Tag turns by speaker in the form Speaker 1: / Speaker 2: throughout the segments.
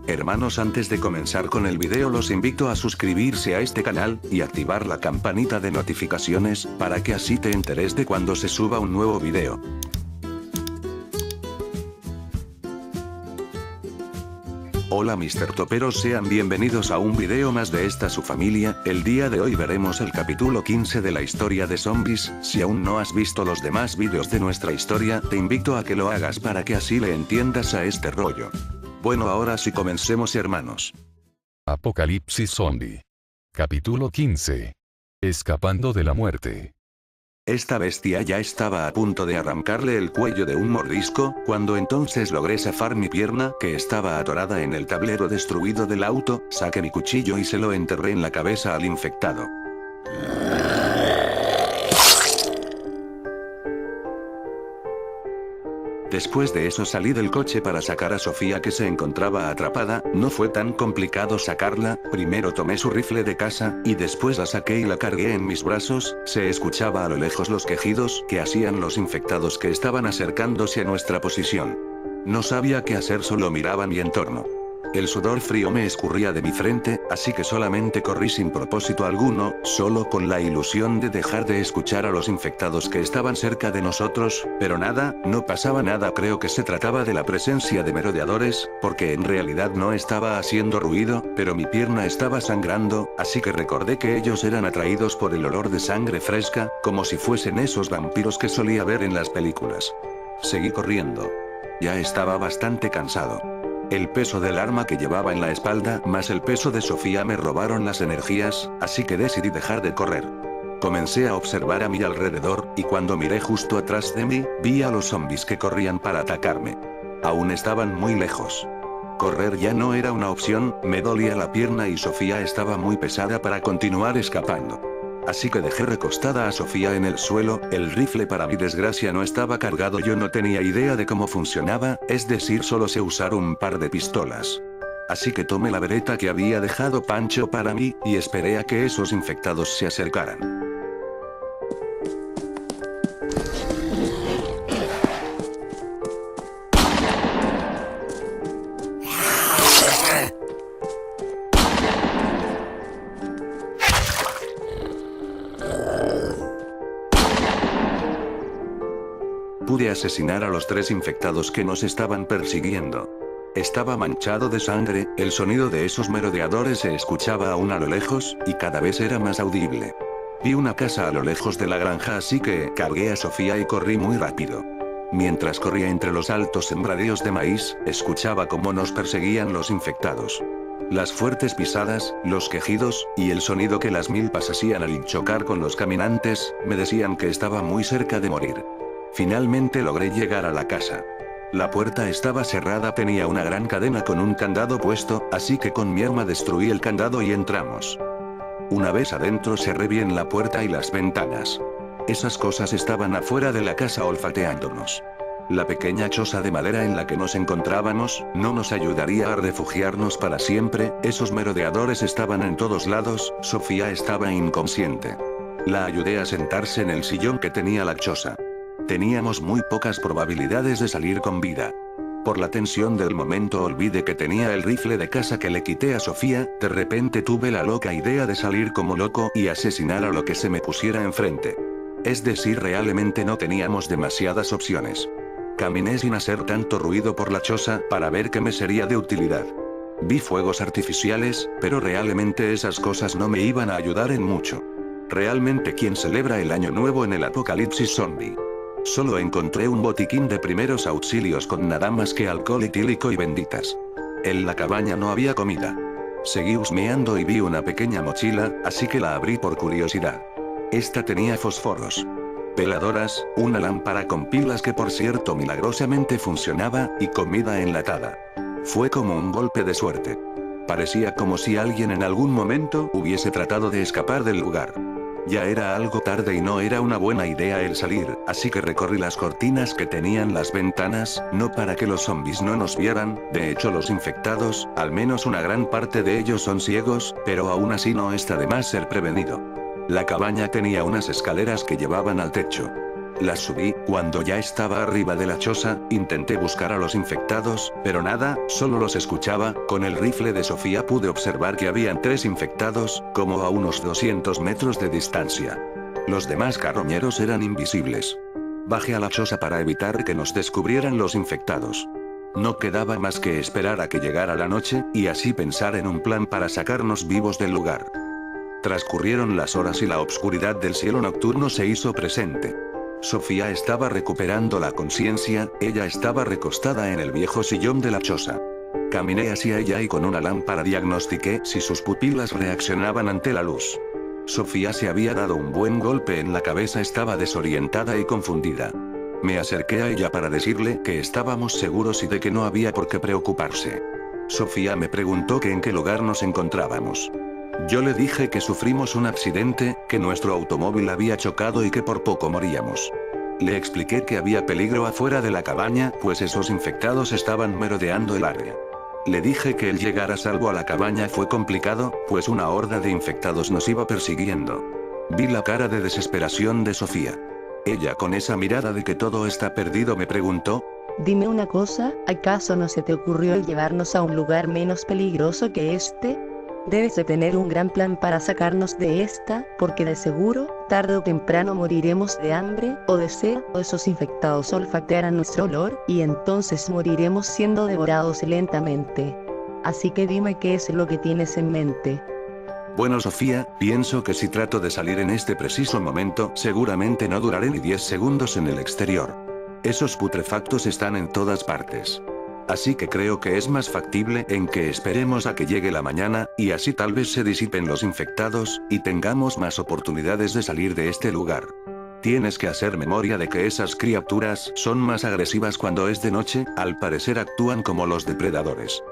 Speaker 1: Hermanos, antes de comenzar con el video los invito a suscribirse a este canal, y activar la campanita de notificaciones, para que así te enteres de cuando se suba un nuevo video. Hola Mr. Toperos, sean bienvenidos a un video más de esta su familia. El día de hoy veremos el capítulo 15 de la historia de zombies. Si aún no has visto los demás vídeos de nuestra historia, te invito a que lo hagas para que así le entiendas a este rollo. Bueno, ahora sí comencemos, hermanos.
Speaker 2: Apocalipsis Zombie. Capítulo 15. Escapando de la muerte.
Speaker 1: Esta bestia ya estaba a punto de arrancarle el cuello de un mordisco, cuando entonces logré zafar mi pierna, que estaba atorada en el tablero destruido del auto, saqué mi cuchillo y se lo enterré en la cabeza al infectado. Después de eso salí del coche para sacar a Sofía, que se encontraba atrapada. No fue tan complicado sacarla. Primero tomé su rifle de caza, y después la saqué y la cargué en mis brazos. Se escuchaba a lo lejos los quejidos que hacían los infectados que estaban acercándose a nuestra posición. No sabía qué hacer, solo miraba mi entorno. El sudor frío me escurría de mi frente, así que solamente corrí sin propósito alguno, solo con la ilusión de dejar de escuchar a los infectados que estaban cerca de nosotros, pero nada, no pasaba nada. Creo que se trataba de la presencia de merodeadores, porque en realidad no estaba haciendo ruido, pero mi pierna estaba sangrando, así que recordé que ellos eran atraídos por el olor de sangre fresca, como si fuesen esos vampiros que solía ver en las películas. Seguí corriendo. Ya estaba bastante cansado. El peso del arma que llevaba en la espalda más el peso de Sofía me robaron las energías, así que decidí dejar de correr. Comencé a observar a mi alrededor, y cuando miré justo atrás de mí, vi a los zombies que corrían para atacarme. Aún estaban muy lejos. Correr ya no era una opción, me dolía la pierna y Sofía estaba muy pesada para continuar escapando. Así que dejé recostada a Sofía en el suelo. El rifle, para mi desgracia, no estaba cargado. Yo no tenía idea de cómo funcionaba, es decir, solo sé usar un par de pistolas. Así que tomé la bereta que había dejado Pancho para mí, y esperé a que esos infectados se acercaran. Pude asesinar a los 3 infectados que nos estaban persiguiendo. Estaba manchado de sangre, el sonido de esos merodeadores se escuchaba aún a lo lejos, y cada vez era más audible. Vi una casa a lo lejos de la granja, así que cargué a Sofía y corrí muy rápido. Mientras corría entre los altos sembradíos de maíz, escuchaba cómo nos perseguían los infectados. Las fuertes pisadas, los quejidos, y el sonido que las milpas hacían al chocar con los caminantes, me decían que estaba muy cerca de morir. Finalmente logré llegar a la casa. La puerta estaba cerrada, tenía una gran cadena con un candado puesto, así que con mi arma destruí el candado y entramos. Una vez adentro cerré bien la puerta y las ventanas. Esas cosas estaban afuera de la casa olfateándonos. La pequeña choza de madera en la que nos encontrábamos, no nos ayudaría a refugiarnos para siempre. Esos merodeadores estaban en todos lados. Sofía estaba inconsciente. La ayudé a sentarse en el sillón que tenía la choza. Teníamos muy pocas probabilidades de salir con vida. Por la tensión del momento olvidé que tenía el rifle de caza que le quité a Sofía. De repente tuve la loca idea de salir como loco y asesinar a lo que se me pusiera enfrente. Es decir, realmente no teníamos demasiadas opciones. Caminé sin hacer tanto ruido por la choza, para ver qué me sería de utilidad. Vi fuegos artificiales, pero realmente esas cosas no me iban a ayudar en mucho. Realmente, ¿quién celebra el año nuevo en el apocalipsis zombie? Solo encontré un botiquín de primeros auxilios con nada más que alcohol etílico y benditas. En la cabaña no había comida. Seguí husmeando y vi una pequeña mochila, así que la abrí por curiosidad. Esta tenía fósforos, peladoras, una lámpara con pilas que por cierto milagrosamente funcionaba, y comida enlatada. Fue como un golpe de suerte. Parecía como si alguien en algún momento hubiese tratado de escapar del lugar. Ya era algo tarde y no era una buena idea el salir, así que recorrí las cortinas que tenían las ventanas, no para que los zombies no nos vieran. De hecho, los infectados, al menos una gran parte de ellos son ciegos, pero aún así no está de más ser prevenido. La cabaña tenía unas escaleras que llevaban al techo. Las subí, cuando ya estaba arriba de la choza, intenté buscar a los infectados, pero nada, solo los escuchaba. Con el rifle de Sofía pude observar que habían 3 infectados, como a unos 200 metros de distancia. Los demás carroñeros eran invisibles. Bajé a la choza para evitar que nos descubrieran los infectados. No quedaba más que esperar a que llegara la noche, y así pensar en un plan para sacarnos vivos del lugar. Transcurrieron las horas y la obscuridad del cielo nocturno se hizo presente. Sofía estaba recuperando la conciencia, ella estaba recostada en el viejo sillón de la choza. Caminé hacia ella y con una lámpara diagnostiqué si sus pupilas reaccionaban ante la luz. Sofía se había dado un buen golpe en la cabeza, estaba desorientada y confundida. Me acerqué a ella para decirle que estábamos seguros y de que no había por qué preocuparse. Sofía me preguntó que en qué lugar nos encontrábamos. Yo le dije que sufrimos un accidente, que nuestro automóvil había chocado y que por poco moríamos. Le expliqué que había peligro afuera de la cabaña, pues esos infectados estaban merodeando el área. Le dije que el llegar a salvo a la cabaña fue complicado, pues una horda de infectados nos iba persiguiendo. Vi la cara de desesperación de Sofía. Ella, con esa mirada de que todo está perdido, me preguntó:
Speaker 3: Dime una cosa, ¿acaso no se te ocurrió el llevarnos a un lugar menos peligroso que este? Debes de tener un gran plan para sacarnos de esta, porque de seguro, tarde o temprano moriremos de hambre, o de sed, o esos infectados olfatearán nuestro olor, y entonces moriremos siendo devorados lentamente. Así que dime qué es lo que tienes en mente.
Speaker 1: Bueno, Sofía, pienso que si trato de salir en este preciso momento, seguramente no duraré ni 10 segundos en el exterior. Esos putrefactos están en todas partes. Así que creo que es más factible en que esperemos a que llegue la mañana, y así tal vez se disipen los infectados, y tengamos más oportunidades de salir de este lugar. Tienes que hacer memoria de que esas criaturas son más agresivas cuando es de noche, al parecer actúan como los depredadores.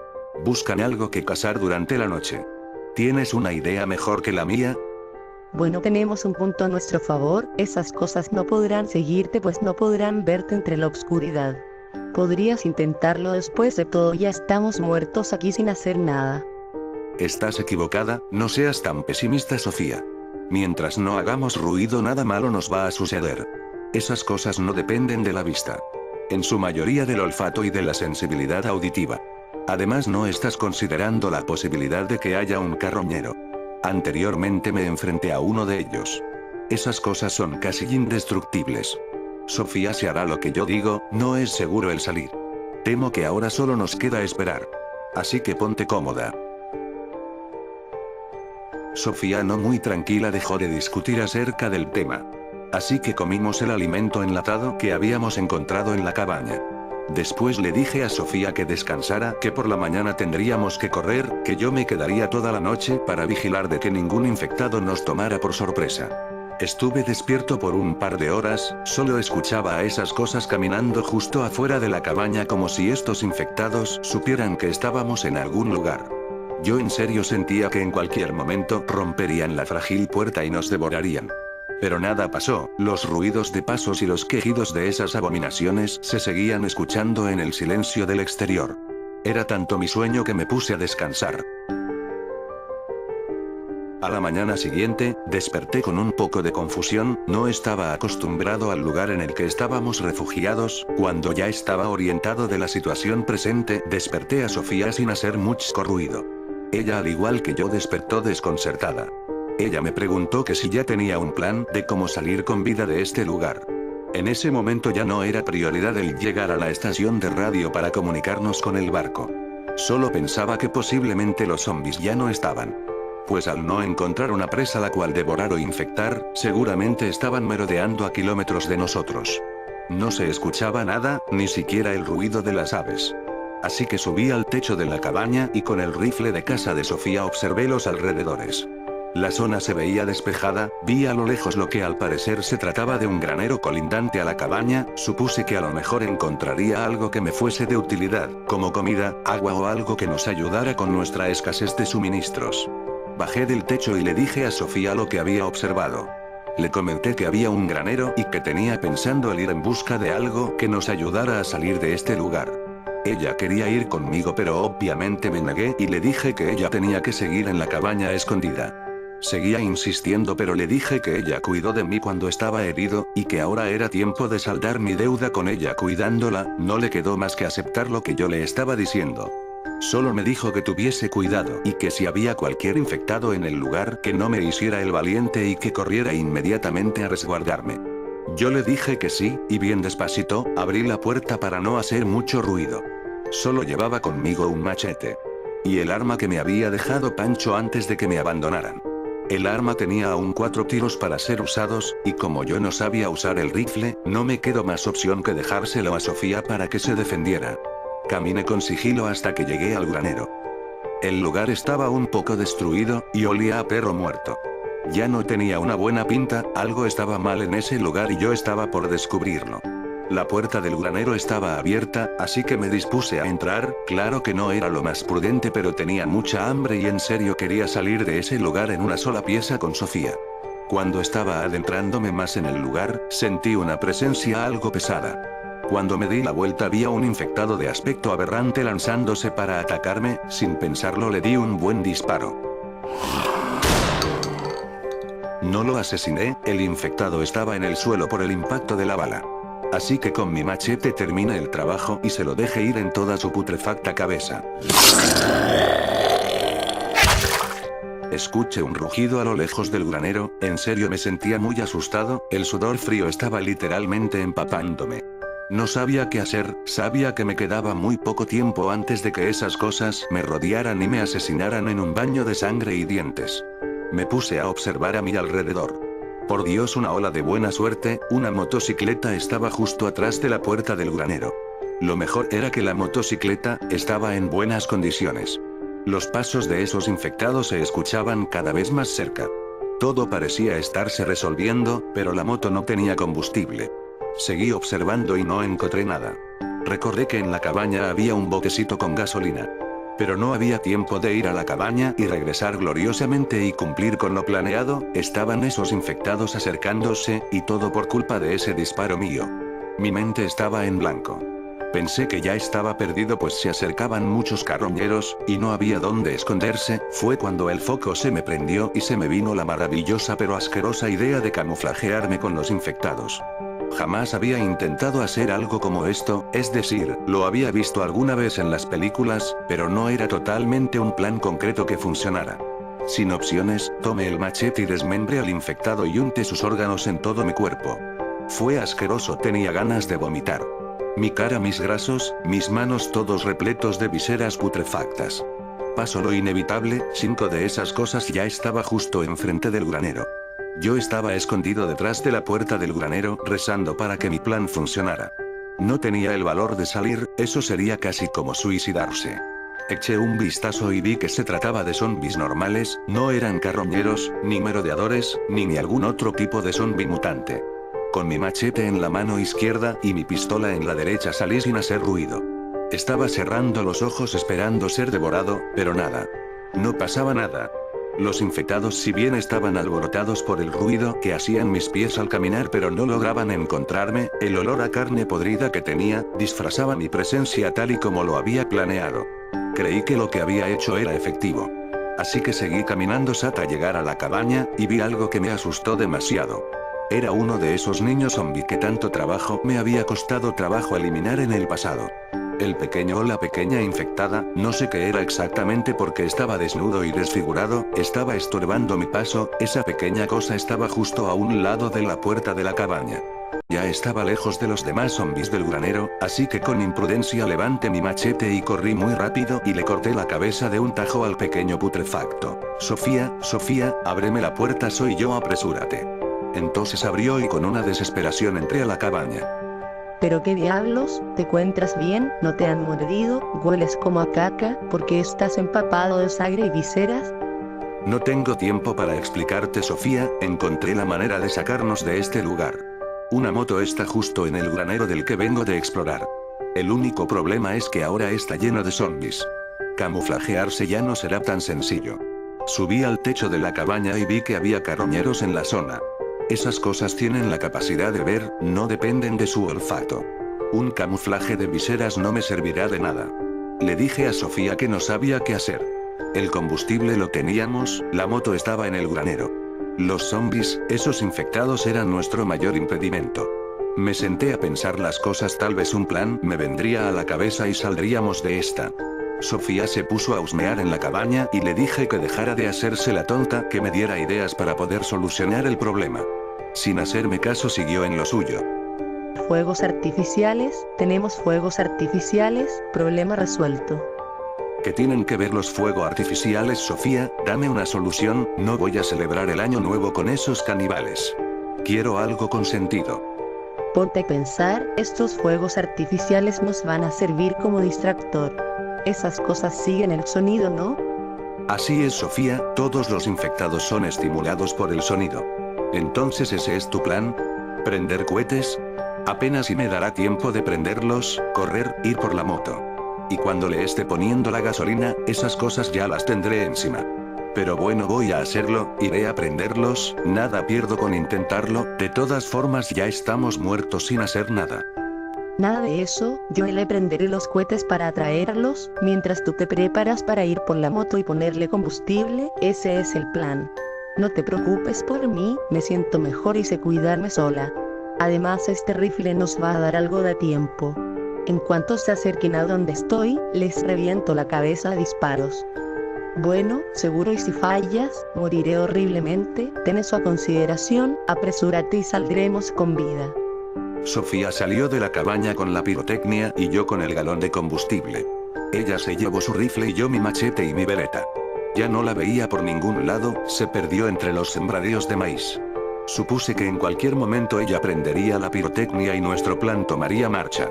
Speaker 1: Buscan algo que cazar durante la noche. ¿Tienes una idea mejor que la mía?
Speaker 3: Bueno, tenemos un punto a nuestro favor, esas cosas no podrán seguirte pues no podrán verte entre la oscuridad. Podrías intentarlo, después de todo ya estamos muertos aquí sin hacer nada.
Speaker 1: Estás equivocada, no seas tan pesimista, Sofía. Mientras no hagamos ruido, nada malo nos va a suceder. Esas cosas no dependen de la vista. En su mayoría del olfato y de la sensibilidad auditiva. Además, no estás considerando la posibilidad de que haya un carroñero. Anteriormente me enfrenté a uno de ellos. Esas cosas son casi indestructibles. Sofía, se hará lo que yo digo, no es seguro el salir. Temo que ahora solo nos queda esperar. Así que ponte cómoda. Sofía, no muy tranquila, dejó de discutir acerca del tema. Así que comimos el alimento enlatado que habíamos encontrado en la cabaña. Después le dije a Sofía que descansara, que por la mañana tendríamos que correr, que yo me quedaría toda la noche para vigilar de que ningún infectado nos tomara por sorpresa. Estuve despierto por un par de horas, solo escuchaba a esas cosas caminando justo afuera de la cabaña como si estos infectados supieran que estábamos en algún lugar. Yo en serio sentía que en cualquier momento romperían la frágil puerta y nos devorarían. Pero nada pasó, los ruidos de pasos y los quejidos de esas abominaciones se seguían escuchando en el silencio del exterior. Era tanto mi sueño que me puse a descansar. A la mañana siguiente, desperté con un poco de confusión, no estaba acostumbrado al lugar en el que estábamos refugiados. Cuando ya estaba orientado de la situación presente, desperté a Sofía sin hacer mucho ruido. Ella, al igual que yo, despertó desconcertada. Ella me preguntó que si ya tenía un plan de cómo salir con vida de este lugar. En ese momento ya no era prioridad el llegar a la estación de radio para comunicarnos con el barco. Solo pensaba que posiblemente los zombies ya no estaban. Pues al no encontrar una presa la cual devorar o infectar, seguramente estaban merodeando a kilómetros de nosotros. No se escuchaba nada, ni siquiera el ruido de las aves. Así que subí al techo de la cabaña y con el rifle de caza de Sofía observé los alrededores. La zona se veía despejada, vi a lo lejos lo que al parecer se trataba de un granero colindante a la cabaña, supuse que a lo mejor encontraría algo que me fuese de utilidad, como comida, agua o algo que nos ayudara con nuestra escasez de suministros. Bajé del techo y le dije a Sofía lo que había observado. Le comenté que había un granero y que tenía pensando el ir en busca de algo que nos ayudara a salir de este lugar. Ella quería ir conmigo, pero obviamente me negué y le dije que ella tenía que seguir en la cabaña escondida. Seguía insistiendo, pero le dije que ella cuidó de mí cuando estaba herido, y que ahora era tiempo de saldar mi deuda con ella cuidándola. No le quedó más que aceptar lo que yo le estaba diciendo. Solo me dijo que tuviese cuidado y que si había cualquier infectado en el lugar que no me hiciera el valiente y que corriera inmediatamente a resguardarme. Yo le dije que sí, y bien despacito, abrí la puerta para no hacer mucho ruido. Solo llevaba conmigo un machete. Y el arma que me había dejado Pancho antes de que me abandonaran. El arma tenía aún 4 tiros para ser usados, y como yo no sabía usar el rifle, no me quedó más opción que dejárselo a Sofía para que se defendiera. Caminé con sigilo hasta que llegué al granero. El lugar estaba un poco destruido, y olía a perro muerto. Ya no tenía una buena pinta, algo estaba mal en ese lugar y yo estaba por descubrirlo. La puerta del granero estaba abierta, así que me dispuse a entrar. Claro que no era lo más prudente, pero tenía mucha hambre y en serio quería salir de ese lugar en una sola pieza con Sofía. Cuando estaba adentrándome más en el lugar, sentí una presencia algo pesada. Cuando me di la vuelta había un infectado de aspecto aberrante lanzándose para atacarme. Sin pensarlo le di un buen disparo. No lo asesiné, el infectado estaba en el suelo por el impacto de la bala. Así que con mi machete terminé el trabajo y se lo dejé ir en toda su putrefacta cabeza. Escuché un rugido a lo lejos del granero. En serio me sentía muy asustado, el sudor frío estaba literalmente empapándome. No sabía qué hacer, sabía que me quedaba muy poco tiempo antes de que esas cosas me rodearan y me asesinaran en un baño de sangre y dientes. Me puse a observar a mi alrededor. Por Dios, una ola de buena suerte, una motocicleta estaba justo atrás de la puerta del granero. Lo mejor era que la motocicleta estaba en buenas condiciones. Los pasos de esos infectados se escuchaban cada vez más cerca. Todo parecía estarse resolviendo, pero la moto no tenía combustible. Seguí observando y no encontré nada. Recordé que en la cabaña había un botecito con gasolina. Pero no había tiempo de ir a la cabaña y regresar gloriosamente y cumplir con lo planeado. Estaban esos infectados acercándose, y todo por culpa de ese disparo mío. Mi mente estaba en blanco. Pensé que ya estaba perdido, pues se acercaban muchos carroñeros, y no había dónde esconderse. Fue cuando el foco se me prendió y se me vino la maravillosa pero asquerosa idea de camuflajearme con los infectados. Jamás había intentado hacer algo como esto, es decir, lo había visto alguna vez en las películas, pero no era totalmente un plan concreto que funcionara. Sin opciones, tomé el machete y desmembré al infectado y unté sus órganos en todo mi cuerpo. Fue asqueroso, tenía ganas de vomitar. Mi cara, mis brazos, mis manos, todos repletos de viseras putrefactas. Pasó lo inevitable, 5 de esas cosas ya estaba justo enfrente del granero. Yo estaba escondido detrás de la puerta del granero, rezando para que mi plan funcionara. No tenía el valor de salir, eso sería casi como suicidarse. Eché un vistazo y vi que se trataba de zombies normales, no eran carroñeros, ni merodeadores, ni algún otro tipo de zombi mutante. Con mi machete en la mano izquierda y mi pistola en la derecha salí sin hacer ruido. Estaba cerrando los ojos esperando ser devorado, pero nada. No pasaba nada. Los infectados, si bien estaban alborotados por el ruido que hacían mis pies al caminar, pero no lograban encontrarme. El olor a carne podrida que tenía, disfrazaba mi presencia tal y como lo había planeado. Creí que lo que había hecho era efectivo. Así que seguí caminando hasta llegar a la cabaña, y vi algo que me asustó demasiado. Era uno de esos niños zombie que tanto trabajo me había costado trabajo eliminar en el pasado. El pequeño o la pequeña infectada, no sé qué era exactamente porque estaba desnudo y desfigurado, estaba estorbando mi paso. Esa pequeña cosa estaba justo a un lado de la puerta de la cabaña. Ya estaba lejos de los demás zombies del granero, así que con imprudencia levanté mi machete y corrí muy rápido y le corté la cabeza de un tajo al pequeño putrefacto. Sofía, Sofía, ábreme la puerta, soy yo, apresúrate. Entonces abrió y con una desesperación entré a la cabaña.
Speaker 3: ¿Pero qué diablos? ¿Te encuentras bien? ¿No te han mordido? ¿Hueles como a caca? ¿Por qué estás empapado de sangre y viseras?
Speaker 1: No tengo tiempo para explicarte, Sofía, encontré la manera de sacarnos de este lugar. Una moto está justo en el granero del que vengo de explorar. El único problema es que ahora está lleno de zombies. Camuflajearse ya no será tan sencillo. Subí al techo de la cabaña y vi que había carroñeros en la zona. Esas cosas tienen la capacidad de ver, no dependen de su olfato. Un camuflaje de viseras no me servirá de nada. Le dije a Sofía que no sabía qué hacer. El combustible lo teníamos, la moto estaba en el granero. Los zombies, esos infectados eran nuestro mayor impedimento. Me senté a pensar las cosas, tal vez un plan me vendría a la cabeza y saldríamos de esta. Sofía se puso a husmear en la cabaña y le dije que dejara de hacerse la tonta, que me diera ideas para poder solucionar el problema. Sin hacerme caso siguió en lo suyo.
Speaker 3: Fuegos artificiales, tenemos fuegos artificiales, problema resuelto.
Speaker 1: ¿Qué tienen que ver los fuegos artificiales, Sofía? Dame una solución, no voy a celebrar el año nuevo con esos caníbales. Quiero algo con sentido.
Speaker 3: Ponte a pensar, estos fuegos artificiales nos van a servir como distractor. Esas cosas siguen el sonido, ¿no?
Speaker 1: Así es, Sofía, todos los infectados son estimulados por el sonido. Entonces ese es tu plan, ¿prender cohetes? Apenas si me dará tiempo de prenderlos, correr, ir por la moto. Y cuando le esté poniendo la gasolina, esas cosas ya las tendré encima. Pero bueno, voy a hacerlo, iré a prenderlos, nada pierdo con intentarlo, de todas formas ya estamos muertos sin hacer nada.
Speaker 3: Nada de eso, yo le prenderé los cohetes para atraerlos, mientras tú te preparas para ir por la moto y ponerle combustible, ese es el plan. No te preocupes por mí, me siento mejor y sé cuidarme sola. Además este rifle nos va a dar algo de tiempo. En cuanto se acerquen a donde estoy, les reviento la cabeza a disparos. Bueno, seguro y si fallas, moriré horriblemente, ten eso a consideración, apresúrate y saldremos con vida.
Speaker 1: Sofía salió de la cabaña con la pirotecnia y yo con el galón de combustible. Ella se llevó su rifle y yo mi machete y mi bereta. Ya no la veía por ningún lado, se perdió entre los sembradíos de maíz. Supuse que en cualquier momento ella prendería la pirotecnia y nuestro plan tomaría marcha.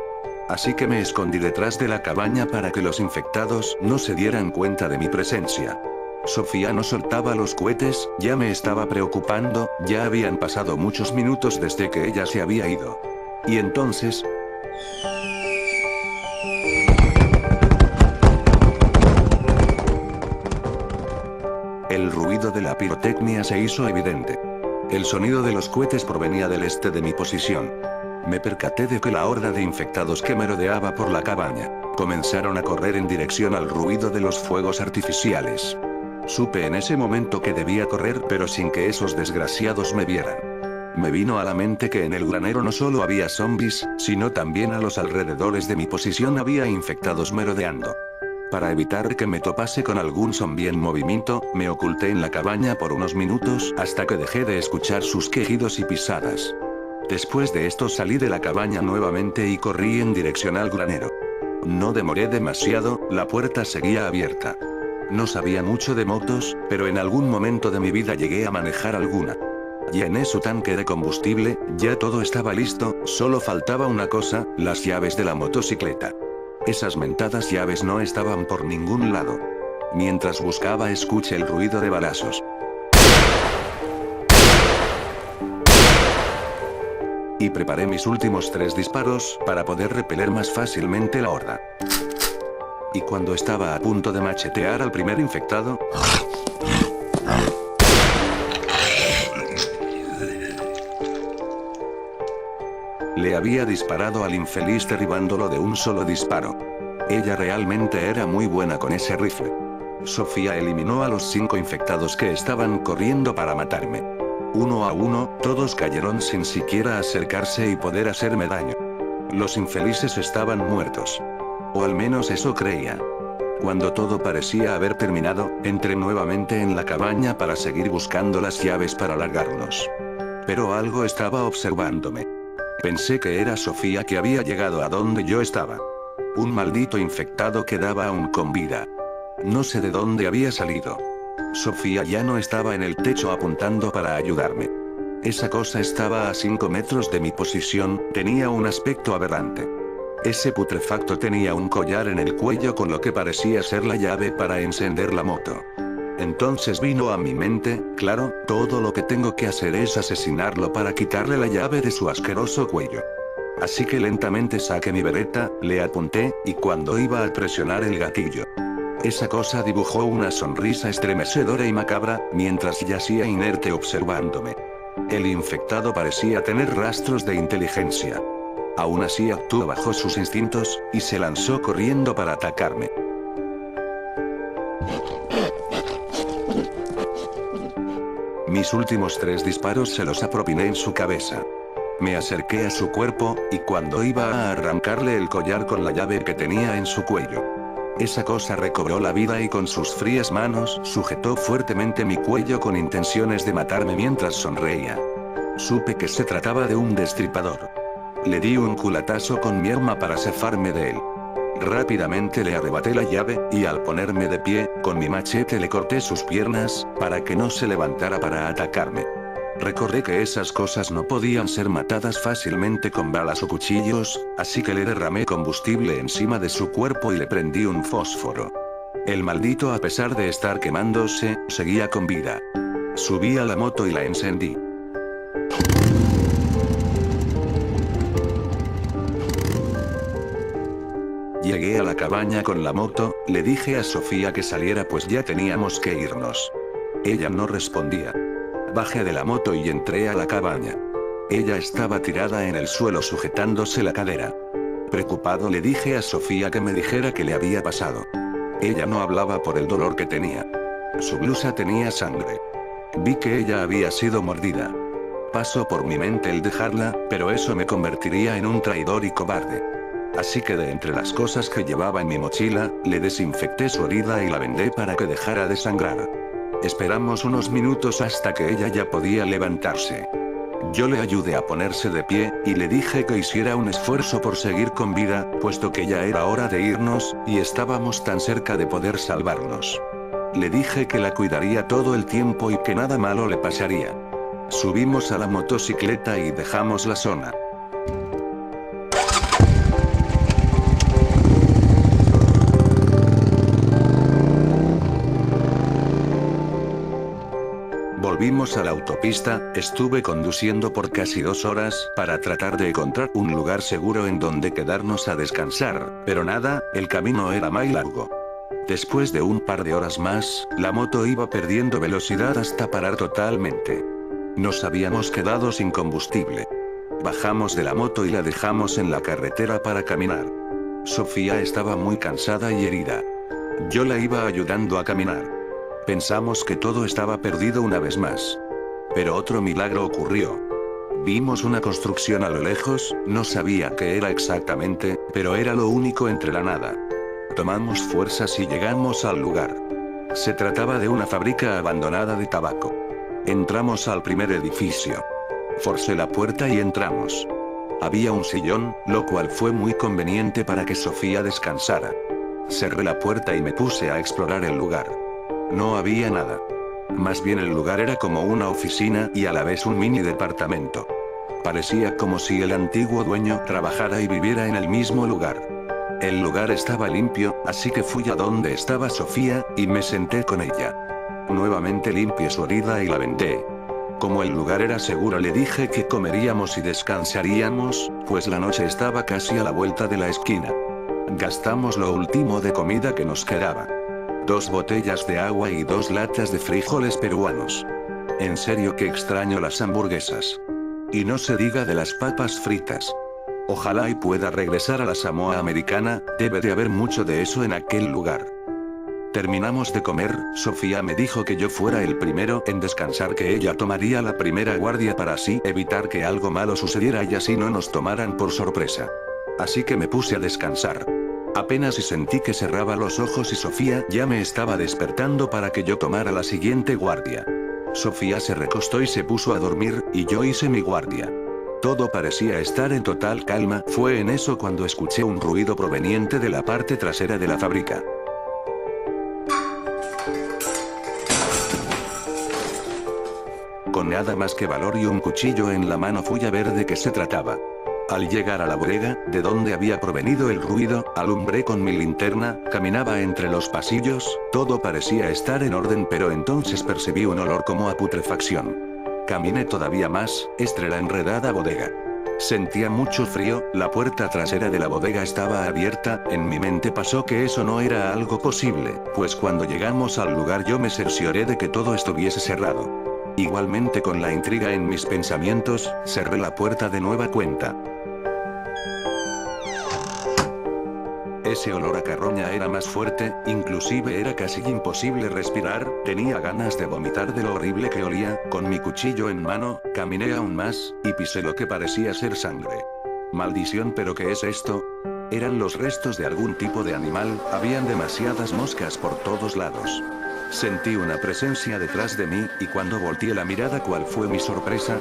Speaker 1: Así que me escondí detrás de la cabaña para que los infectados no se dieran cuenta de mi presencia. Sofía no soltaba los cohetes, ya me estaba preocupando, ya habían pasado muchos minutos desde que ella se había ido. Y entonces... el ruido de la pirotecnia se hizo evidente. El sonido de los cohetes provenía del este de mi posición. Me percaté de que la horda de infectados que merodeaba por la cabaña comenzaron a correr en dirección al ruido de los fuegos artificiales. Supe en ese momento que debía correr, pero sin que esos desgraciados me vieran. Me vino a la mente que en el granero no solo había zombies, sino también a los alrededores de mi posición había infectados merodeando. Para evitar que me topase con algún zombie en movimiento, me oculté en la cabaña por unos minutos hasta que dejé de escuchar sus quejidos y pisadas. Después de esto salí de la cabaña nuevamente y corrí en dirección al granero. No demoré demasiado, la puerta seguía abierta. No sabía mucho de motos, pero en algún momento de mi vida llegué a manejar alguna. Llené su tanque de combustible, ya todo estaba listo, solo faltaba una cosa, las llaves de la motocicleta. Esas mentadas llaves no estaban por ningún lado. Mientras buscaba escuché el ruido de balazos. Y preparé mis últimos 3 disparos para poder repeler más fácilmente la horda. Y cuando estaba a punto de machetear al primer infectado, le había disparado al infeliz derribándolo de un solo disparo. Ella realmente era muy buena con ese rifle. Sofía eliminó a los 5 infectados que estaban corriendo para matarme. Uno a uno, todos cayeron sin siquiera acercarse y poder hacerme daño. Los infelices estaban muertos. O al menos eso creía. Cuando todo parecía haber terminado, entré nuevamente en la cabaña para seguir buscando las llaves para largarnos. Pero algo estaba observándome. Pensé que era Sofía que había llegado a donde yo estaba. Un maldito infectado quedaba aún con vida. No sé de dónde había salido. Sofía ya no estaba en el techo apuntando para ayudarme. Esa cosa estaba a 5 metros de mi posición, tenía un aspecto aberrante. Ese putrefacto tenía un collar en el cuello con lo que parecía ser la llave para encender la moto. Entonces vino a mi mente, claro, todo lo que tengo que hacer es asesinarlo para quitarle la llave de su asqueroso cuello. Así que lentamente saqué mi bereta, le apunté, y cuando iba a presionar el gatillo, esa cosa dibujó una sonrisa estremecedora y macabra, mientras yacía inerte observándome. El infectado parecía tener rastros de inteligencia. Aún así actuó bajo sus instintos, y se lanzó corriendo para atacarme. Mis últimos 3 disparos se los apropiné en su cabeza. Me acerqué a su cuerpo, y cuando iba a arrancarle el collar con la llave que tenía en su cuello, esa cosa recobró la vida y con sus frías manos sujetó fuertemente mi cuello con intenciones de matarme mientras sonreía. Supe que se trataba de un destripador. Le di un culatazo con mi arma para zafarme de él. Rápidamente le arrebaté la llave, y al ponerme de pie, con mi machete le corté sus piernas, para que no se levantara para atacarme. Recordé que esas cosas no podían ser matadas fácilmente con balas o cuchillos, así que le derramé combustible encima de su cuerpo y le prendí un fósforo. El maldito, a pesar de estar quemándose, seguía con vida. Subí a la moto y la encendí. Llegué a la cabaña con la moto, le dije a Sofía que saliera pues ya teníamos que irnos. Ella no respondía. Bajé de la moto y entré a la cabaña. Ella estaba tirada en el suelo sujetándose la cadera. Preocupado le dije a Sofía que me dijera qué le había pasado. Ella no hablaba por el dolor que tenía. Su blusa tenía sangre. Vi que ella había sido mordida. Pasó por mi mente el dejarla, pero eso me convertiría en un traidor y cobarde. Así que de entre las cosas que llevaba en mi mochila, le desinfecté su herida y la vendé para que dejara de sangrar. Esperamos unos minutos hasta que ella ya podía levantarse. Yo le ayudé a ponerse de pie, y le dije que hiciera un esfuerzo por seguir con vida, puesto que ya era hora de irnos, y estábamos tan cerca de poder salvarnos. Le dije que la cuidaría todo el tiempo y que nada malo le pasaría. Subimos a la motocicleta y dejamos la zona. Volvimos a la autopista, estuve conduciendo por casi 2 horas, para tratar de encontrar un lugar seguro en donde quedarnos a descansar, pero nada, el camino era muy largo. Después de un par de horas más, la moto iba perdiendo velocidad hasta parar totalmente. Nos habíamos quedado sin combustible. Bajamos de la moto y la dejamos en la carretera para caminar. Sofía estaba muy cansada y herida. Yo la iba ayudando a caminar. Pensamos que todo estaba perdido una vez más. Pero otro milagro ocurrió. Vimos una construcción a lo lejos, no sabía qué era exactamente, pero era lo único entre la nada. Tomamos fuerzas y llegamos al lugar. Se trataba de una fábrica abandonada de tabaco. Entramos al primer edificio. Forcé la puerta y entramos. Había un sillón, lo cual fue muy conveniente para que Sofía descansara. Cerré la puerta y me puse a explorar el lugar. No había nada. Más bien el lugar era como una oficina y a la vez un mini departamento. Parecía como si el antiguo dueño trabajara y viviera en el mismo lugar. El lugar estaba limpio, así que fui a donde estaba Sofía, y me senté con ella. Nuevamente limpié su herida y la vendé. Como el lugar era seguro le dije que comeríamos y descansaríamos, pues la noche estaba casi a la vuelta de la esquina. Gastamos lo último de comida que nos quedaba. 2 botellas de agua y 2 latas de frijoles peruanos. En serio que extraño las hamburguesas. Y no se diga de las papas fritas. Ojalá y pueda regresar a la Samoa americana, debe de haber mucho de eso en aquel lugar. Terminamos de comer, Sofía me dijo que yo fuera el primero en descansar, que ella tomaría la primera guardia para así evitar que algo malo sucediera y así no nos tomaran por sorpresa. Así que me puse a descansar. Apenas y sentí que cerraba los ojos y Sofía ya me estaba despertando para que yo tomara la siguiente guardia. Sofía se recostó y se puso a dormir, y yo hice mi guardia. Todo parecía estar en total calma, fue en eso cuando escuché un ruido proveniente de la parte trasera de la fábrica. Con nada más que valor y un cuchillo en la mano fui a ver de qué se trataba. Al llegar a la bodega, de donde había provenido el ruido, alumbré con mi linterna, caminaba entre los pasillos, todo parecía estar en orden, pero entonces percibí un olor como a putrefacción. Caminé todavía más, entre la enredada bodega. Sentía mucho frío, la puerta trasera de la bodega estaba abierta, en mi mente pasó que eso no era algo posible, pues cuando llegamos al lugar yo me cercioré de que todo estuviese cerrado. Igualmente con la intriga en mis pensamientos, cerré la puerta de nueva cuenta. Ese olor a carroña era más fuerte, inclusive era casi imposible respirar, tenía ganas de vomitar de lo horrible que olía. Con mi cuchillo en mano, caminé aún más, y pisé lo que parecía ser sangre. Maldición, ¿pero qué es esto? Eran los restos de algún tipo de animal, habían demasiadas moscas por todos lados. Sentí una presencia detrás de mí, y cuando volteé la mirada, ¿cuál fue mi sorpresa?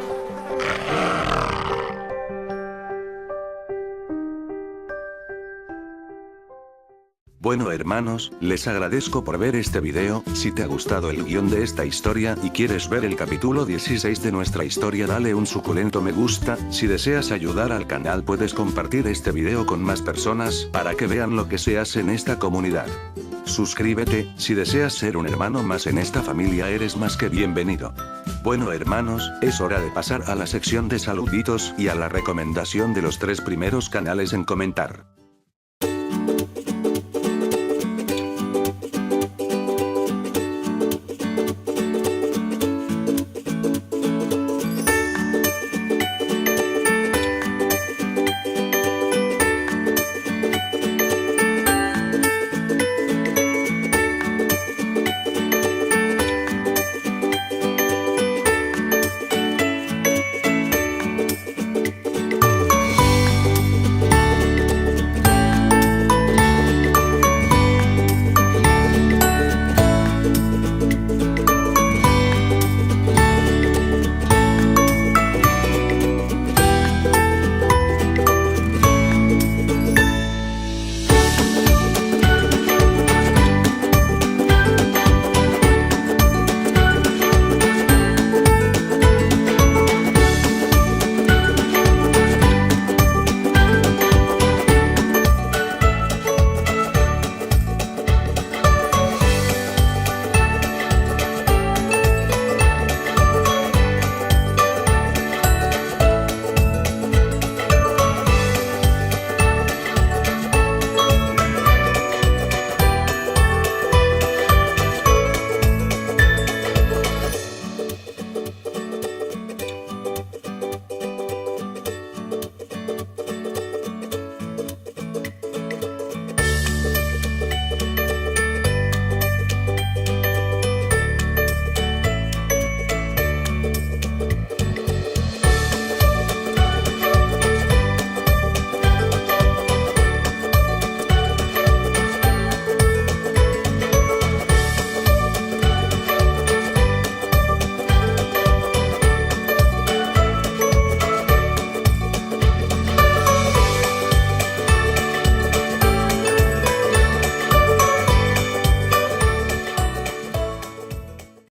Speaker 1: Bueno hermanos, les agradezco por ver este video. Si te ha gustado el guión de esta historia y quieres ver el capítulo 16 de nuestra historia, dale un suculento me gusta. Si deseas ayudar al canal, puedes compartir este video con más personas, para que vean lo que se hace en esta comunidad. Suscríbete, si deseas ser un hermano más en esta familia, eres más que bienvenido. Bueno hermanos, es hora de pasar a la sección de saluditos y a la recomendación de los 3 primeros canales en comentar.